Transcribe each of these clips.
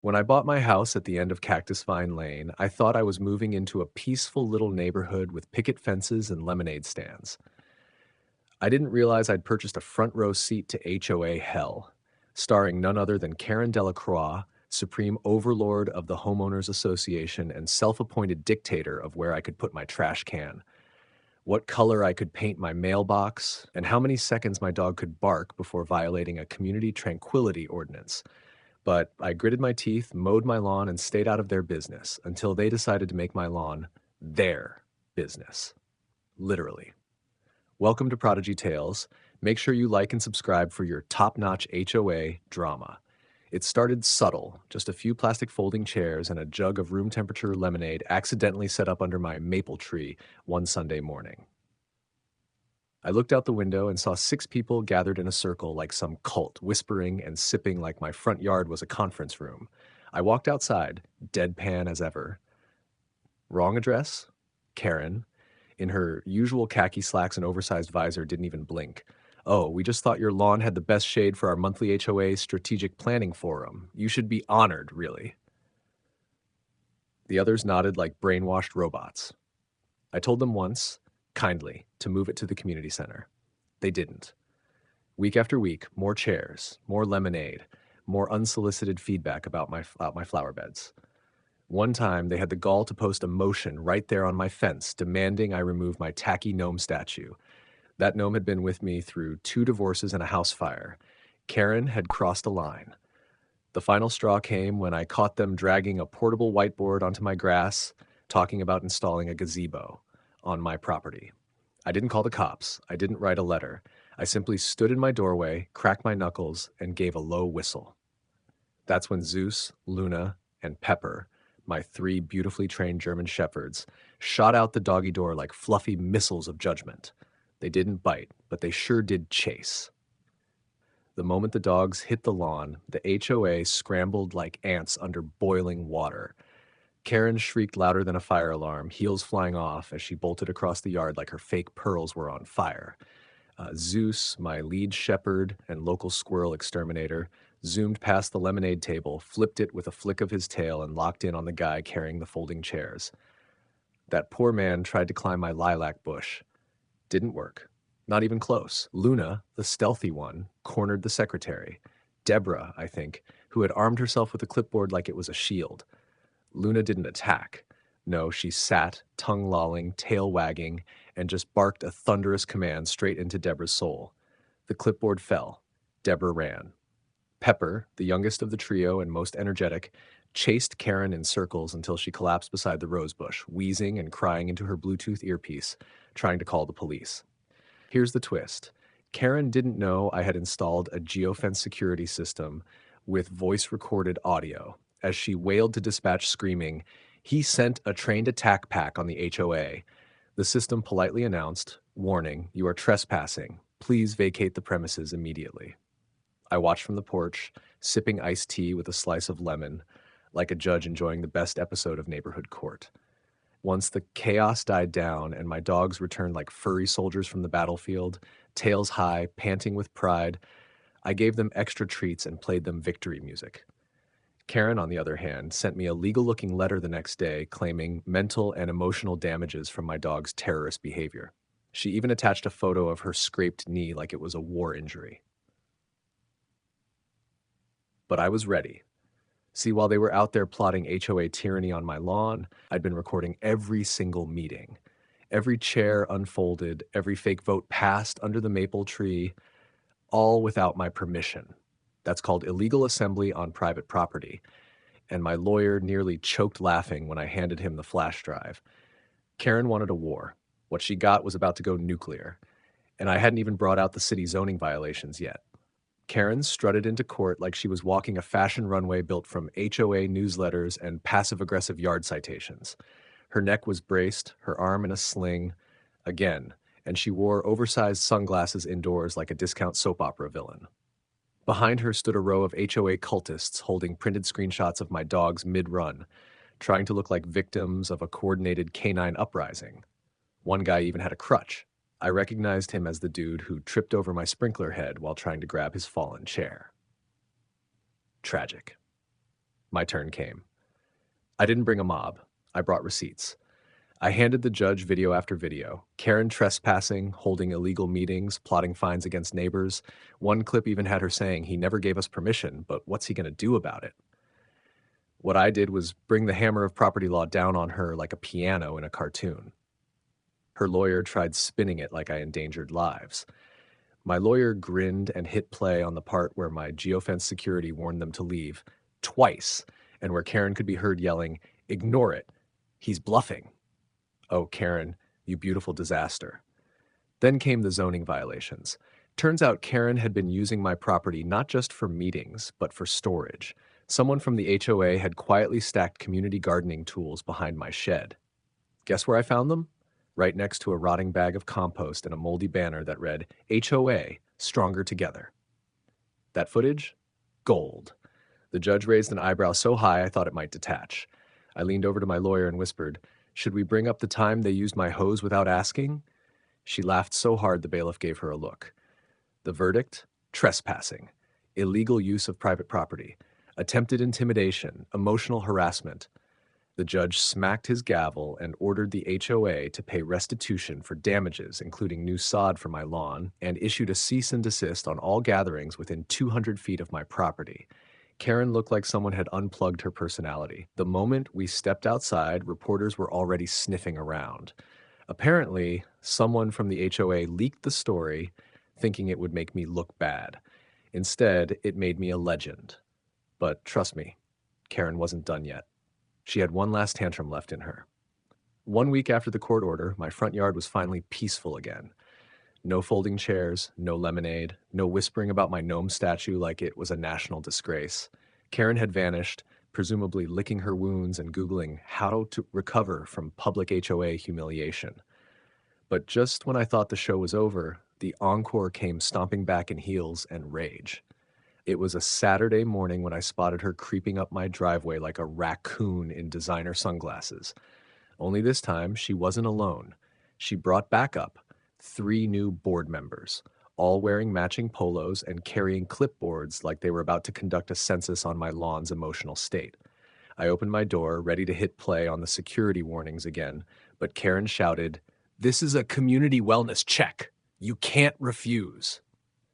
When I bought my house at the end of Cactus Vine Lane, I thought I was moving into a peaceful little neighborhood with picket fences and lemonade stands. I didn't realize I'd purchased a front row seat to HOA hell, starring none other than Karen Delacroix, supreme overlord of the Homeowners Association and self appointed dictator of where I could put my trash can, what color I could paint my mailbox, and how many seconds my dog could bark before violating a community tranquility ordinance. But I gritted my teeth, mowed my lawn, and stayed out of their business until they decided to make my lawn their business. Literally. Welcome to Prodigy Tales. Make sure you like and subscribe for your top-notch HOA drama. It started subtle, just a few plastic folding chairs and a jug of room temperature lemonade accidentally set up under my maple tree one Sunday morning. I looked out the window and saw 6 people gathered in a circle like some cult, whispering and sipping like my front yard was a conference room. I walked outside, deadpan as ever. Wrong address? Karen, in her usual khaki slacks and oversized visor, didn't even blink. Oh, we just thought your lawn had the best shade for our monthly HOA strategic planning forum. You should be honored, really. The others nodded like brainwashed robots. I told them once, kindly, to move it to the community center. They didn't. Week after week, more chairs, more lemonade, more unsolicited feedback about my flower beds. One time, they had the gall to post a motion right there on my fence demanding I remove my tacky gnome statue. That gnome had been with me through 2 divorces and a house fire. Karen had crossed a line. The final straw came when I caught them dragging a portable whiteboard onto my grass, talking about installing a gazebo on my property. I didn't call the cops. I didn't write a letter. I simply stood in my doorway, cracked my knuckles, and gave a low whistle. That's when Zeus, Luna, and Pepper, my 3 beautifully trained German shepherds, shot out the doggy door like fluffy missiles of judgment. They didn't bite, but they sure did chase. The moment the dogs hit the lawn, the HOA scrambled like ants under boiling water. Karen shrieked louder than a fire alarm, heels flying off as she bolted across the yard like her fake pearls were on fire. Zeus, my lead shepherd and local squirrel exterminator, zoomed past the lemonade table, flipped it with a flick of his tail, and locked in on the guy carrying the folding chairs. That poor man tried to climb my lilac bush. Didn't work. Not even close. Luna, the stealthy one, cornered the secretary. Deborah, I think, who had armed herself with a clipboard like it was a shield. Luna didn't attack. No, she sat, tongue lolling, tail wagging, and just barked a thunderous command straight into Deborah's soul. The clipboard fell. Deborah ran. Pepper, the youngest of the trio and most energetic, chased Karen in circles until she collapsed beside the rosebush, wheezing and crying into her Bluetooth earpiece, trying to call the police. Here's the twist. Karen didn't know I had installed a geofence security system with voice-recorded audio. As she wailed to dispatch screaming, "He sent a trained attack pack on the HOA." The system politely announced, "Warning, you are trespassing. Please vacate the premises immediately." I watched from the porch, sipping iced tea with a slice of lemon, like a judge enjoying the best episode of Neighborhood Court. Once the chaos died down and my dogs returned like furry soldiers from the battlefield, tails high, panting with pride, I gave them extra treats and played them victory music. Karen, on the other hand, sent me a legal-looking letter the next day claiming mental and emotional damages from my dog's terrorist behavior. She even attached a photo of her scraped knee like it was a war injury. But I was ready. See, while they were out there plotting HOA tyranny on my lawn, I'd been recording every single meeting. Every chair unfolded, every fake vote passed under the maple tree, all without my permission. That's called illegal assembly on private property. And my lawyer nearly choked laughing when I handed him the flash drive. Karen wanted a war. What she got was about to go nuclear. And I hadn't even brought out the city zoning violations yet. Karen strutted into court like she was walking a fashion runway built from HOA newsletters and passive-aggressive yard citations. Her neck was braced, her arm in a sling, again, and she wore oversized sunglasses indoors like a discount soap opera villain. Behind her stood a row of HOA cultists holding printed screenshots of my dogs mid-run, trying to look like victims of a coordinated canine uprising. One guy even had a crutch. I recognized him as the dude who tripped over my sprinkler head while trying to grab his fallen chair. Tragic. My turn came. I didn't bring a mob. I brought receipts. I handed the judge video after video. Karen trespassing, holding illegal meetings, plotting fines against neighbors. One clip even had her saying, "He never gave us permission, but what's he going to do about it?" What I did was bring the hammer of property law down on her like a piano in a cartoon. Her lawyer tried spinning it like I endangered lives. My lawyer grinned and hit play on the part where my geofence security warned them to leave twice, and where Karen could be heard yelling, "Ignore it. He's bluffing." Oh, Karen, you beautiful disaster. Then came the zoning violations. Turns out Karen had been using my property not just for meetings, but for storage. Someone from the HOA had quietly stacked community gardening tools behind my shed. Guess where I found them? Right next to a rotting bag of compost and a moldy banner that read, "HOA, Stronger Together." That footage? Gold. The judge raised an eyebrow so high I thought it might detach. I leaned over to my lawyer and whispered, "Should we bring up the time they used my hose without asking?" She laughed so hard the bailiff gave her a look. The verdict? Trespassing. Illegal use of private property. Attempted intimidation. Emotional harassment. The judge smacked his gavel and ordered the HOA to pay restitution for damages, including new sod for my lawn, and issued a cease and desist on all gatherings within 200 feet of my property. Karen looked like someone had unplugged her personality. The moment we stepped outside, reporters were already sniffing around. Apparently, someone from the HOA leaked the story, thinking it would make me look bad. Instead, it made me a legend. But trust me, Karen wasn't done yet. She had one last tantrum left in her. 1 week after the court order, my front yard was finally peaceful again. No folding chairs, no lemonade, no whispering about my gnome statue like it was a national disgrace. Karen had vanished, presumably licking her wounds and Googling how to recover from public HOA humiliation. But just when I thought the show was over, the encore came stomping back in heels and rage. It was a Saturday morning when I spotted her creeping up my driveway like a raccoon in designer sunglasses. Only this time, she wasn't alone. She brought back up 3 new board members, all wearing matching polos and carrying clipboards like they were about to conduct a census on my lawn's emotional state. I opened my door, ready to hit play on the security warnings again, but Karen shouted, "This is a community wellness check. You can't refuse."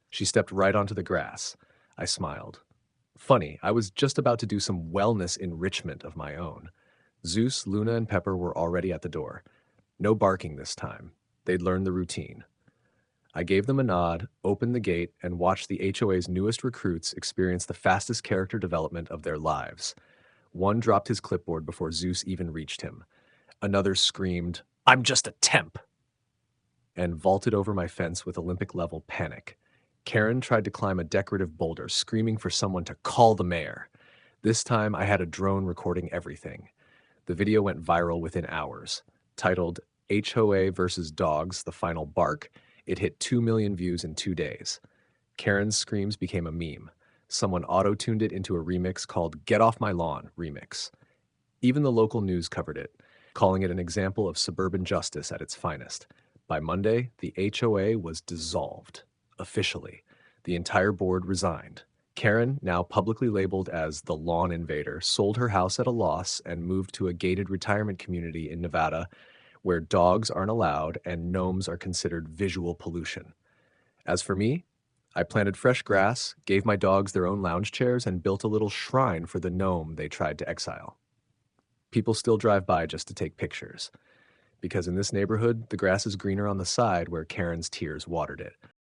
She stepped right onto the grass. I smiled. Funny, I was just about to do some wellness enrichment of my own. Zeus, Luna, and Pepper were already at the door. No barking this time. They'd learned the routine. I gave them a nod, opened the gate, and watched the HOA's newest recruits experience the fastest character development of their lives. One dropped his clipboard before Zeus even reached him. Another screamed, "I'm just a temp," and vaulted over my fence with Olympic-level panic. Karen tried to climb a decorative boulder, screaming for someone to call the mayor. This time, I had a drone recording everything. The video went viral within hours. Titled HOA versus Dogs, The Final Bark, it hit 2 million views in 2 days. Karen's screams became a meme. Someone auto-tuned it into a remix called "Get Off My Lawn" remix. Even the local news covered it, calling it an example of suburban justice at its finest. By Monday, the HOA was dissolved. Officially. The entire board resigned. Karen, now publicly labeled as the lawn invader, sold her house at a loss and moved to a gated retirement community in Nevada where dogs aren't allowed and gnomes are considered visual pollution. As for me, I planted fresh grass, gave my dogs their own lounge chairs, and built a little shrine for the gnome they tried to exile. People still drive by just to take pictures, because in this neighborhood, the grass is greener on the side where Karen's tears watered it.